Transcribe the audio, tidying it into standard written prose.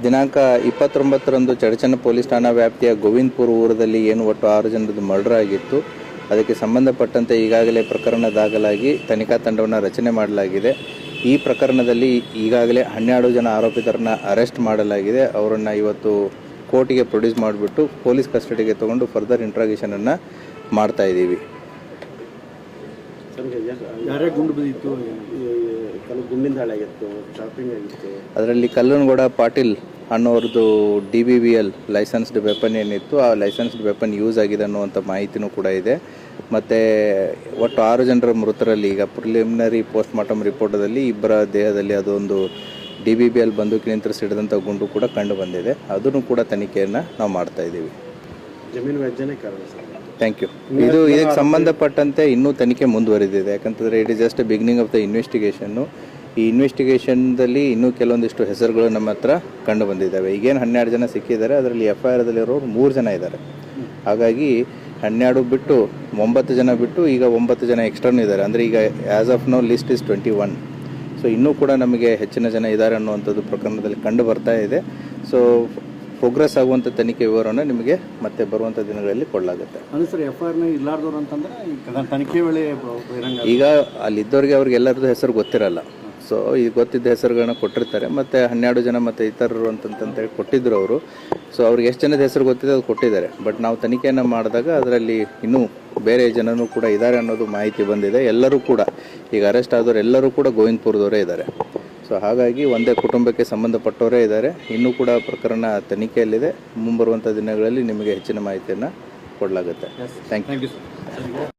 ದಿನಾಂಕ 29ರಂದು ಚಡಚಣ ಪೊಲೀಸ್ ಠಾಣಾ ವ್ಯಾಪ್ತಿಯ ಗೋವಿಂದಪುರ ಊರದಲ್ಲಿ ಏನು ಒಟ್ಟು 6 ಜನರದ್ದು ಮರ್ಡರ್ ಆಗಿತ್ತು. ಅದಕ್ಕೆ ಸಂಬಂಧಪಟ್ಟಂತೆ ಈಗಾಗಲೇ ಪ್ರಕರಣ ದಾಖಲಾಗಿ ತನಿಖಾ ತಂಡವನ್ನು ರಚನೆ ಮಾಡಲಾಗಿದೆ. ಈ ಪ್ರಕರಣದಲ್ಲಿ ಈಗಾಗಲೇ 12 ಜನ ಆರೋಪಿತರನ್ನು ಅರೆಸ್ಟ್ ಮಾಡಲಾಗಿದೆ. ಅವರನ್ನು ಇವತ್ತು ಕೋರ್ಟಿಗೆ ಪ್ರೊಡ್ಯೂಸ್ ಮಾಡಿಬಿಟ್ಟು ಪೊಲೀಸ್ ಕಸ್ಟಡಿಗೆ ತಗೊಂಡು ಫರ್ದರ್ ಇಂಟ್ರಾಗೇಷನನ್ನು ಮಾಡ್ತಾ ಇದ್ದೀವಿ. ಅದರಲ್ಲಿ Kallanagowda Patil ಅನ್ನೋರದ್ದು DBVL licensed weapon ಏನಿತ್ತು, ಆ ಲೈಸೆನ್ಸ್ಡ್ ವೆಪನ್ ಯೂಸ್ ಆಗಿದೆ ಅನ್ನುವಂಥ ಮಾಹಿತಿನೂ ಕೂಡ ಇದೆ. ಮತ್ತು ಒಟ್ಟು 6 ಜನರ ಮೃತರಲ್ಲಿ ಈಗ ಪ್ರಿಲಿಮಿನರಿ ಪೋಸ್ಟ್ ಮಾರ್ಟಮ್ ರಿಪೋರ್ಟದಲ್ಲಿ ಇಬ್ಬರ ದೇಹದಲ್ಲಿ ಅದೊಂದು DBVL ಬಂದೂಕಿನಿಂದ ಸಿಡಿದಂಥ ಗುಂಡು ಕೂಡ ಕಂಡು ಬಂದಿದೆ. ಅದನ್ನು ಕೂಡ ತನಿಖೆಯನ್ನು ನಾವು ಮಾಡ್ತಾ ಇದ್ದೀವಿ. ಜಮೀನು ವ್ಯಾಜ್ಯನೇ ಕಾರಣ ಸರ್. Thank you. ಇದಕ್ಕೆ ಸಂಬಂಧಪಟ್ಟಂತೆ ಇನ್ನೂ ತನಿಖೆ ಮುಂದುವರಿದಿದೆ. ಯಾಕಂತಂದರೆ it is just beginning of the ಇನ್ವೆಸ್ಟಿಗೇಷನ್ನು. ಈ ಇನ್ವೆಸ್ಟಿಗೇಷನ್ದಲ್ಲಿ ಇನ್ನೂ ಕೆಲವೊಂದಿಷ್ಟು ಹೆಸರುಗಳು ನಮ್ಮ ಹತ್ರ ಕಂಡು ಬಂದಿದ್ದಾವೆ. ಈಗೇನು 12 ಜನ ಸಿಕ್ಕಿದ್ದಾರೆ, ಅದರಲ್ಲಿ FIRದಲ್ಲಿರೋರು 3 ಜನ ಇದ್ದಾರೆ. ಹಾಗಾಗಿ 12 ಬಿಟ್ಟು 9 ಜನ ಬಿಟ್ಟು ಈಗ 9 ಜನ ಎಕ್ಸ್ಟ್ರಾನು ಇದ್ದಾರೆ. ಅಂದರೆ ಈಗ as of now list is 21. So ಇನ್ನೂ ಕೂಡ ನಮಗೆ ಹೆಚ್ಚಿನ ಜನ ಇದ್ದಾರೆ ಅನ್ನುವಂಥದ್ದು ಪ್ರಕರಣದಲ್ಲಿ ಕಂಡು ಬರ್ತಾ ಇದೆ. ಸೊ ಪ್ರೋಗ್ರೆಸ್ ಆಗುವಂಥ ತನಿಖೆ ವಿವರವನ್ನು ನಿಮಗೆ ಮತ್ತೆ ಬರುವಂಥ ದಿನಗಳಲ್ಲಿ ಕೊಡಲಾಗುತ್ತೆ. ತನಿಖೆ ವೇಳೆ ಈಗ ಅಲ್ಲಿದ್ದವ್ರಿಗೆ ಅವ್ರಿಗೆಲ್ಲರದ್ದು ಹೆಸರು ಗೊತ್ತಿರಲ್ಲ. ಸೊ ಈಗ ಗೊತ್ತಿದ್ದ ಹೆಸರುಗಳನ್ನ ಕೊಟ್ಟಿರ್ತಾರೆ. ಮತ್ತು 12 ಜನ ಮತ್ತು ಇತರರು ಅಂತಂತೇಳಿ ಕೊಟ್ಟಿದ್ರು ಅವರು. ಸೊ ಅವ್ರಿಗೆ ಎಷ್ಟು ಜನದ ಹೆಸರು ಗೊತ್ತಿದೆ ಅದು ಕೊಟ್ಟಿದ್ದಾರೆ. ಬಟ್ ನಾವು ತನಿಖೆಯನ್ನು ಮಾಡಿದಾಗ ಅದರಲ್ಲಿ ಇನ್ನೂ ಬೇರೆ ಜನನೂ ಕೂಡ ಇದ್ದಾರೆ ಅನ್ನೋದು ಮಾಹಿತಿ ಬಂದಿದೆ. ಎಲ್ಲರೂ ಕೂಡ ಈಗ ಅರೆಸ್ಟ್ ಆದವರು ಎಲ್ಲರೂ ಕೂಡ ಗೋವಿಂದಪುರದವರೇ ಇದ್ದಾರೆ. ಸೊ ಹಾಗಾಗಿ ಒಂದೇ ಕುಟುಂಬಕ್ಕೆ ಸಂಬಂಧಪಟ್ಟವರೇ ಇದ್ದಾರೆ. ಇನ್ನೂ ಕೂಡ ಪ್ರಕರಣ ತನಿಖೆಯಲ್ಲಿದೆ. ಮುಂಬರುವಂಥ ದಿನಗಳಲ್ಲಿ ನಿಮಗೆ ಹೆಚ್ಚಿನ ಮಾಹಿತಿಯನ್ನು ಕೊಡಲಾಗುತ್ತೆ. Thank you.